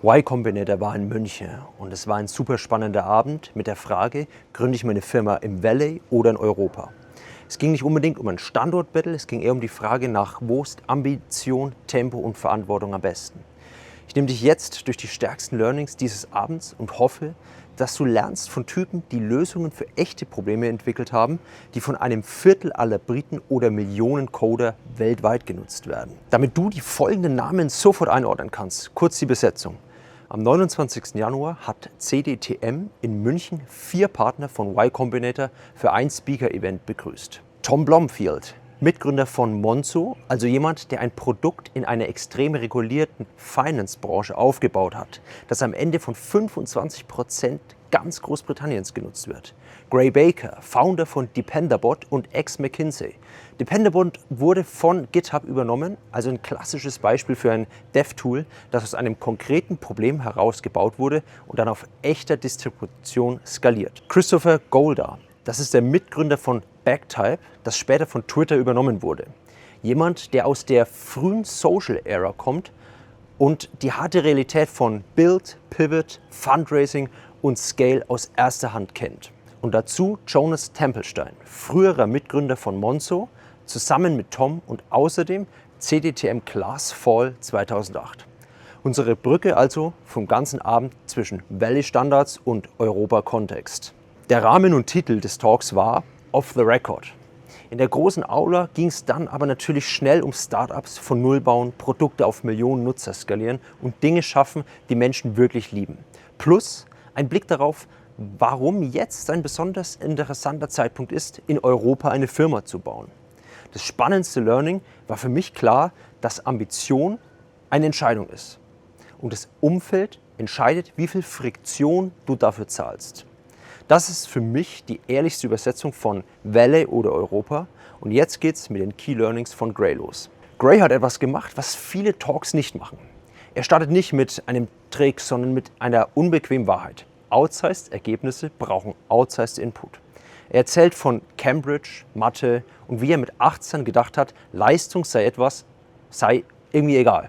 Y Combinator war in München und es war ein super spannender Abend mit der Frage, gründe ich meine Firma im Valley oder in Europa? Es ging nicht unbedingt um ein Standortbattle, es ging eher um die Frage nach, wo ist Ambition, Tempo und Verantwortung am besten. Ich nehme dich jetzt durch die stärksten Learnings dieses Abends und hoffe, dass du lernst von Typen, die Lösungen für echte Probleme entwickelt haben, die von einem Viertel aller Briten oder Millionen Coder weltweit genutzt werden. Damit du die folgenden Namen sofort einordnen kannst, kurz die Besetzung. Am 29. Januar hat CDTM in München 4 Partner von Y Combinator für ein Speaker-Event begrüßt. Tom Blomfield, Mitgründer von Monzo, also jemand, der ein Produkt in einer extrem regulierten Finance-Branche aufgebaut hat, das am Ende von 25% ganz Großbritanniens genutzt wird. Gray Baker, Founder von Dependabot und ex-McKinsey. Dependabot wurde von GitHub übernommen, also ein klassisches Beispiel für ein Dev-Tool, das aus einem konkreten Problem herausgebaut wurde und dann auf echter Distribution skaliert. Christopher Golder, das ist der Mitgründer von Bactype, das später von Twitter übernommen wurde. Jemand, der aus der frühen Social-Ära kommt und die harte Realität von Build, Pivot, Fundraising und Scale aus erster Hand kennt. Und dazu Jonas Tempelstein, früherer Mitgründer von Monzo, zusammen mit Tom und außerdem CDTM Class Fall 2008. Unsere Brücke also vom ganzen Abend zwischen Valley Standards und Europa-Kontext. Der Rahmen und Titel des Talks war Off the Record. In der großen Aula ging es dann aber natürlich schnell um Startups von Null bauen, Produkte auf Millionen Nutzer skalieren und Dinge schaffen, die Menschen wirklich lieben. Plus ein Blick darauf, warum jetzt ein besonders interessanter Zeitpunkt ist, in Europa eine Firma zu bauen. Das spannendste Learning war für mich klar, dass Ambition eine Entscheidung ist. Und das Umfeld entscheidet, wie viel Friktion du dafür zahlst. Das ist für mich die ehrlichste Übersetzung von Valley oder Europa. Und jetzt geht's mit den Key Learnings von Gray los. Gray hat etwas gemacht, was viele Talks nicht machen. Er startet nicht mit einem Trick, sondern mit einer unbequemen Wahrheit. Outsized Ergebnisse brauchen Outsized Input. Er erzählt von Cambridge, Mathe und wie er mit 18 gedacht hat, Leistung sei irgendwie egal.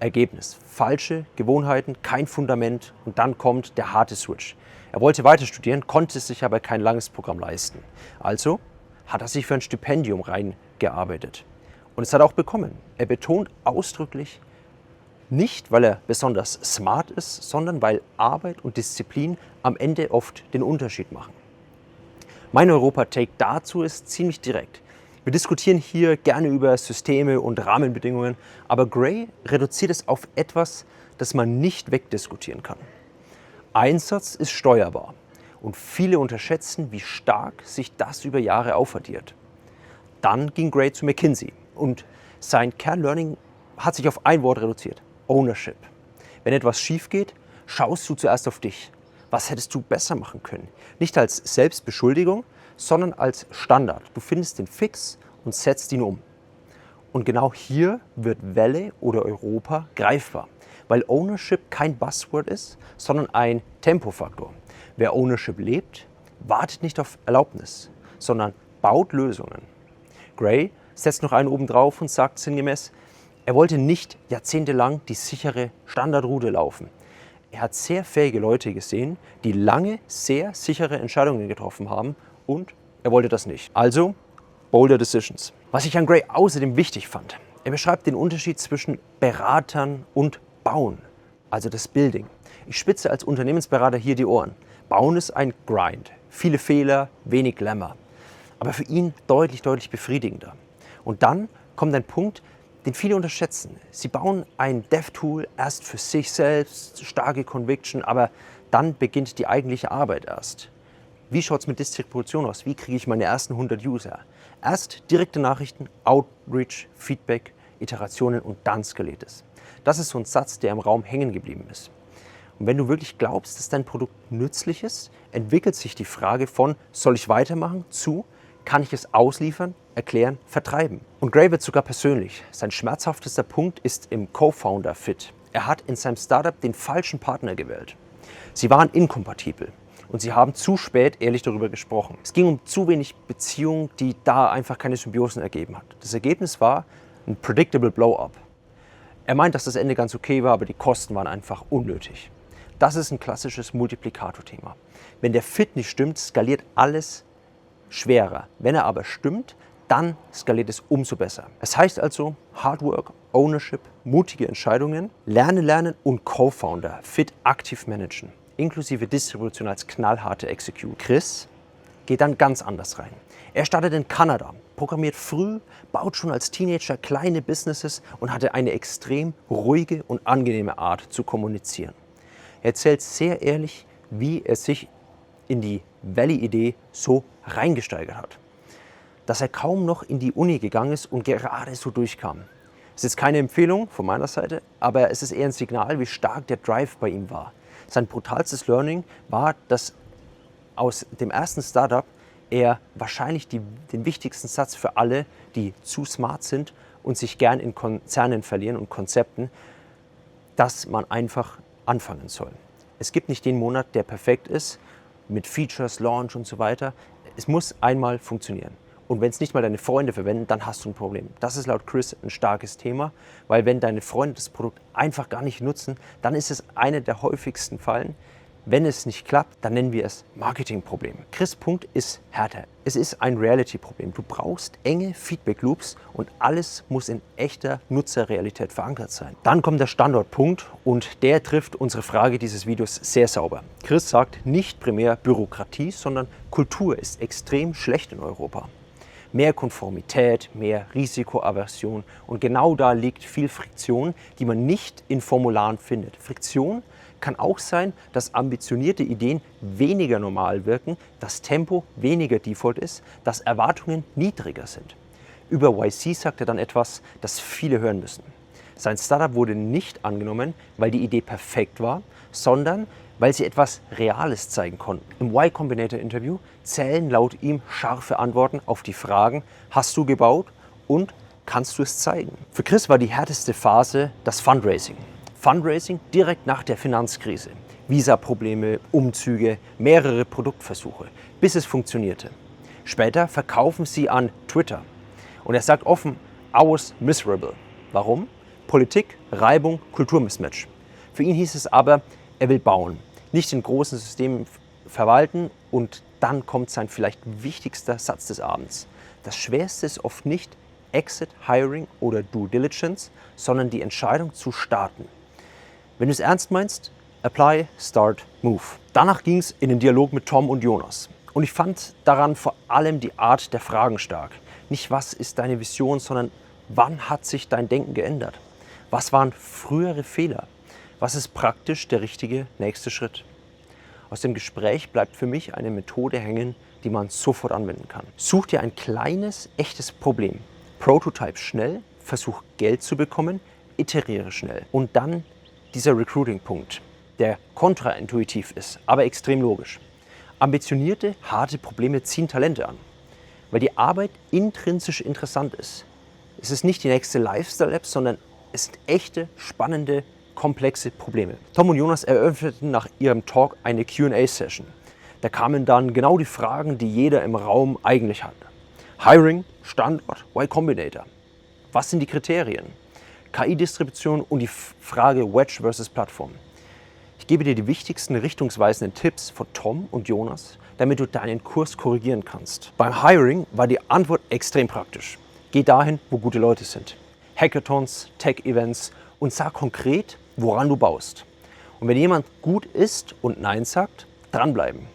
Ergebnis: falsche Gewohnheiten, kein Fundament und dann kommt der harte Switch. Er wollte weiter studieren, konnte sich aber kein langes Programm leisten. Also hat er sich für ein Stipendium reingearbeitet. Und es hat er auch bekommen. Er betont ausdrücklich, nicht weil er besonders smart ist, sondern weil Arbeit und Disziplin am Ende oft den Unterschied machen. Mein Europa-Take dazu ist ziemlich direkt. Wir diskutieren hier gerne über Systeme und Rahmenbedingungen, aber Gray reduziert es auf etwas, das man nicht wegdiskutieren kann. Einsatz ist steuerbar und viele unterschätzen, wie stark sich das über Jahre aufaddiert. Dann ging Gray zu McKinsey und sein Kernlearning hat sich auf ein Wort reduziert: Ownership. Wenn etwas schief geht, schaust du zuerst auf dich. Was hättest du besser machen können? Nicht als Selbstbeschuldigung, sondern als Standard. Du findest den Fix und setzt ihn um. Und genau hier wird Valley oder Europa greifbar, weil Ownership kein Buzzword ist, sondern ein Tempofaktor. Wer Ownership lebt, wartet nicht auf Erlaubnis, sondern baut Lösungen. Gray setzt noch einen oben drauf und sagt sinngemäß, er wollte nicht jahrzehntelang die sichere Standardroute laufen. Er hat sehr fähige Leute gesehen, die lange sehr sichere Entscheidungen getroffen haben und er wollte das nicht. Also bolder Decisions. Was ich an Gray außerdem wichtig fand, er beschreibt den Unterschied zwischen Beratern und Bauen, also das Building. Ich spitze als Unternehmensberater hier die Ohren. Bauen ist ein Grind, viele Fehler, wenig Glamour, aber für ihn deutlich befriedigender. Und dann kommt ein Punkt, den viele unterschätzen. Sie bauen ein Dev-Tool erst für sich selbst, starke Conviction, aber dann beginnt die eigentliche Arbeit erst. Wie schaut es mit Distribution aus? Wie kriege ich meine ersten 100 User? Erst direkte Nachrichten, Outreach, Feedback, Iterationen und dann skaliert es. Das ist so ein Satz, der im Raum hängen geblieben ist. Und wenn du wirklich glaubst, dass dein Produkt nützlich ist, entwickelt sich die Frage von, soll ich weitermachen, zu, kann ich es ausliefern, erklären, vertreiben. Und Gray wird sogar persönlich. Sein schmerzhaftester Punkt ist im Co-Founder-Fit. Er hat in seinem Startup den falschen Partner gewählt. Sie waren inkompatibel und sie haben zu spät ehrlich darüber gesprochen. Es ging um zu wenig Beziehung, die da einfach keine Symbiosen ergeben hat. Das Ergebnis war ein predictable Blow-up. Er meint, dass das Ende ganz okay war, aber die Kosten waren einfach unnötig. Das ist ein klassisches Multiplikatorthema. Wenn der Fit nicht stimmt, skaliert alles schwerer. Wenn er aber stimmt, dann skaliert es umso besser. Es heißt also Hard Work, Ownership, mutige Entscheidungen, lernen und Co-Founder fit aktiv managen, inklusive Distribution als knallharte Execute. Chris geht dann ganz anders rein. Er startet in Kanada, programmiert früh, baut schon als Teenager kleine Businesses und hatte eine extrem ruhige und angenehme Art zu kommunizieren. Er erzählt sehr ehrlich, wie er sich in die Valley-Idee so reingesteigert hat. Dass er kaum noch in die Uni gegangen ist und gerade so durchkam. Es ist keine Empfehlung von meiner Seite, aber es ist eher ein Signal, wie stark der Drive bei ihm war. Sein brutalstes Learning war, dass aus dem ersten Startup er wahrscheinlich den wichtigsten Satz für alle, die zu smart sind und sich gern in Konzernen verlieren und Konzepten, dass man einfach anfangen soll. Es gibt nicht den Monat, der perfekt ist, mit Features, Launch und so weiter. Es muss einmal funktionieren. Und wenn es nicht mal deine Freunde verwenden, dann hast du ein Problem. Das ist laut Chris ein starkes Thema, weil wenn deine Freunde das Produkt einfach gar nicht nutzen, dann ist es eine der häufigsten Fallen. Wenn es nicht klappt, dann nennen wir es Marketingproblem. Chris' Punkt ist härter. Es ist ein Reality-Problem. Du brauchst enge Feedback-Loops und alles muss in echter Nutzerrealität verankert sein. Dann kommt der Standortpunkt und der trifft unsere Frage dieses Videos sehr sauber. Chris sagt, nicht primär Bürokratie, sondern Kultur ist extrem schlecht in Europa. Mehr Konformität, mehr Risikoaversion und genau da liegt viel Friktion, die man nicht in Formularen findet. Friktion kann auch sein, dass ambitionierte Ideen weniger normal wirken, das Tempo weniger Default ist, dass Erwartungen niedriger sind. Über YC sagt er dann etwas, das viele hören müssen. Sein Startup wurde nicht angenommen, weil die Idee perfekt war, sondern weil sie etwas Reales zeigen konnten. Im Y Combinator Interview zählen laut ihm scharfe Antworten auf die Fragen, hast du gebaut und kannst du es zeigen? Für Chris war die härteste Phase das Fundraising. Fundraising direkt nach der Finanzkrise. Visa-Probleme, Umzüge, mehrere Produktversuche, bis es funktionierte. Später verkaufen sie an Twitter. Und er sagt offen, I was miserable. Warum? Politik, Reibung, Kulturmismatch. Für ihn hieß es aber, er will bauen, nicht in großen Systemen verwalten und dann kommt sein vielleicht wichtigster Satz des Abends. Das Schwerste ist oft nicht Exit, Hiring oder Due Diligence, sondern die Entscheidung zu starten. Wenn du es ernst meinst, apply, start, move. Danach ging es in den Dialog mit Tom und Jonas. Und ich fand daran vor allem die Art der Fragen stark. Nicht, was ist deine Vision, sondern wann hat sich dein Denken geändert? Was waren frühere Fehler? Was ist praktisch der richtige nächste Schritt? Aus dem Gespräch bleibt für mich eine Methode hängen, die man sofort anwenden kann. Such dir ein kleines, echtes Problem. Prototype schnell, versuch Geld zu bekommen, iteriere schnell. Und dann dieser Recruiting-Punkt, der kontraintuitiv ist, aber extrem logisch. Ambitionierte, harte Probleme ziehen Talente an, weil die Arbeit intrinsisch interessant ist. Es ist nicht die nächste Lifestyle-App, sondern es sind echte, spannende, komplexe Probleme. Tom und Jonas eröffneten nach ihrem Talk eine Q&A-Session. Da kamen dann genau die Fragen, die jeder im Raum eigentlich hat. Hiring, Standort, Y Combinator. Was sind die Kriterien? KI-Distribution und die Frage Wedge versus Plattform. Ich gebe dir die wichtigsten richtungsweisenden Tipps von Tom und Jonas, damit du deinen Kurs korrigieren kannst. Beim Hiring war die Antwort extrem praktisch. Geh dahin, wo gute Leute sind. Hackathons, Tech-Events und sag konkret, woran du baust. Und wenn jemand gut ist und Nein sagt, dranbleiben.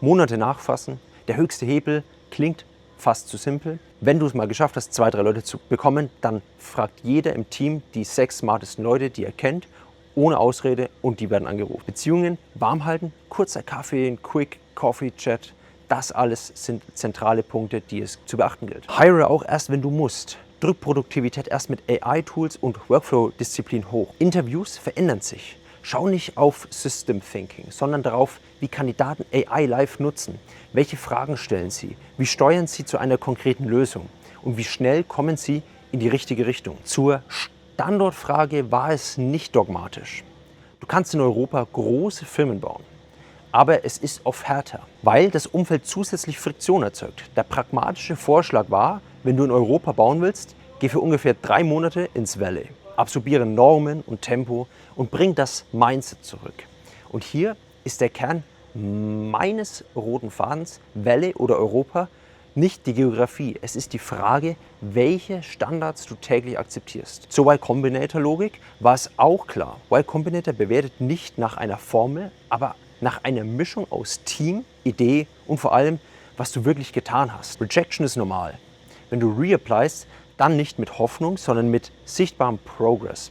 Monate nachfassen. Der höchste Hebel klingt fast zu simpel. Wenn du es mal geschafft hast, 2, 3 Leute zu bekommen, dann fragt jeder im Team die 6 smartesten Leute, die er kennt, ohne Ausrede und die werden angerufen. Beziehungen warm halten, kurzer Kaffee, ein Quick Coffee Chat, das alles sind zentrale Punkte, die es zu beachten gilt. Hire auch erst, wenn du musst. Drück Produktivität erst mit AI-Tools und Workflow-Disziplin hoch. Interviews verändern sich. Schau nicht auf System Thinking, sondern darauf, wie Kandidaten AI live nutzen. Welche Fragen stellen sie? Wie steuern sie zu einer konkreten Lösung? Und wie schnell kommen sie in die richtige Richtung? Zur Standortfrage war es nicht dogmatisch. Du kannst in Europa große Firmen bauen. Aber es ist oft härter, weil das Umfeld zusätzlich Friktion erzeugt. Der pragmatische Vorschlag war, wenn du in Europa bauen willst, geh für ungefähr 3 Monate ins Valley. absorbiere Normen und Tempo und bring das Mindset zurück. Und hier ist der Kern meines roten Fadens, Valley oder Europa, nicht die Geografie. Es ist die Frage, welche Standards du täglich akzeptierst. Zur Y Combinator-Logik war es auch klar. Y Combinator bewertet nicht nach einer Formel, aber nach einer Mischung aus Team, Idee und vor allem, was du wirklich getan hast. Rejection ist normal. Wenn du reapplyst, dann nicht mit Hoffnung, sondern mit sichtbarem Progress.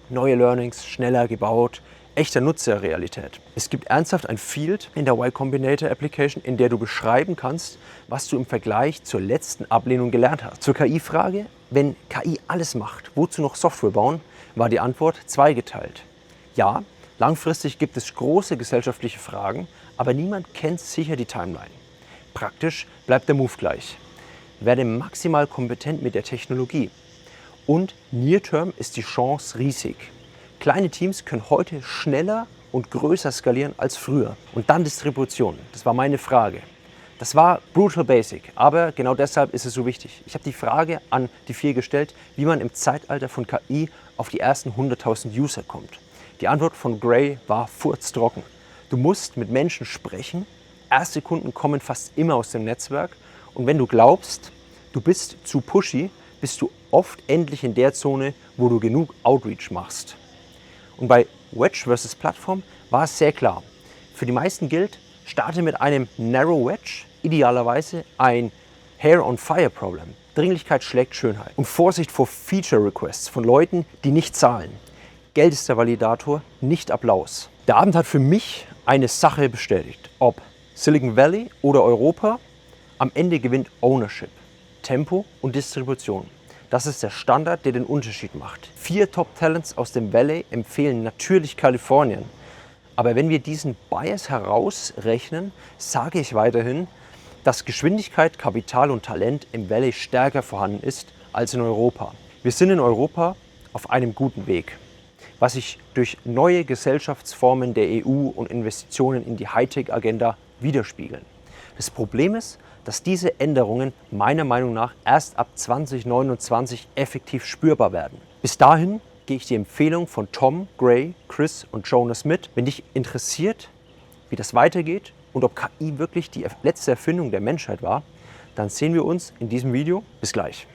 Neue Learnings, schneller gebaut, echter Nutzerrealität. Es gibt ernsthaft ein Field in der Y Combinator Application, in der du beschreiben kannst, was du im Vergleich zur letzten Ablehnung gelernt hast. Zur KI-Frage, wenn KI alles macht, wozu noch Software bauen, war die Antwort zweigeteilt. Ja, langfristig gibt es große gesellschaftliche Fragen, aber niemand kennt sicher die Timeline. Praktisch bleibt der Move gleich. Werde maximal kompetent mit der Technologie. Und Near-Term ist die Chance riesig. Kleine Teams können heute schneller und größer skalieren als früher. Und dann Distribution. Das war meine Frage. Das war brutal basic, aber genau deshalb ist es so wichtig. Ich habe die Frage an die 4 gestellt, wie man im Zeitalter von KI auf die ersten 100.000 User kommt. Die Antwort von Gray war furztrocken. Du musst mit Menschen sprechen. Erste Kunden kommen fast immer aus dem Netzwerk. Und wenn du glaubst, du bist zu pushy, bist du oft endlich in der Zone, wo du genug Outreach machst. Und bei Wedge versus Plattform war es sehr klar. Für die meisten gilt, starte mit einem Narrow Wedge, idealerweise ein Hair-on-Fire-Problem. Dringlichkeit schlägt Schönheit. Und Vorsicht vor Feature-Requests von Leuten, die nicht zahlen. Geld ist der Validator, nicht Applaus. Der Abend hat für mich eine Sache bestätigt. Ob Silicon Valley oder Europa, am Ende gewinnt Ownership, Tempo und Distribution. Das ist der Standard, der den Unterschied macht. 4 Top-Talents aus dem Valley empfehlen natürlich Kalifornien. Aber wenn wir diesen Bias herausrechnen, sage ich weiterhin, dass Geschwindigkeit, Kapital und Talent im Valley stärker vorhanden ist als in Europa. Wir sind in Europa auf einem guten Weg, was sich durch neue Gesellschaftsformen der EU und Investitionen in die Hightech-Agenda widerspiegeln. Das Problem ist, dass diese Änderungen meiner Meinung nach erst ab 2029 effektiv spürbar werden. Bis dahin gehe ich die Empfehlung von Tom, Gray, Chris und Jonas mit. Wenn dich interessiert, wie das weitergeht und ob KI wirklich die letzte Erfindung der Menschheit war, dann sehen wir uns in diesem Video. Bis gleich.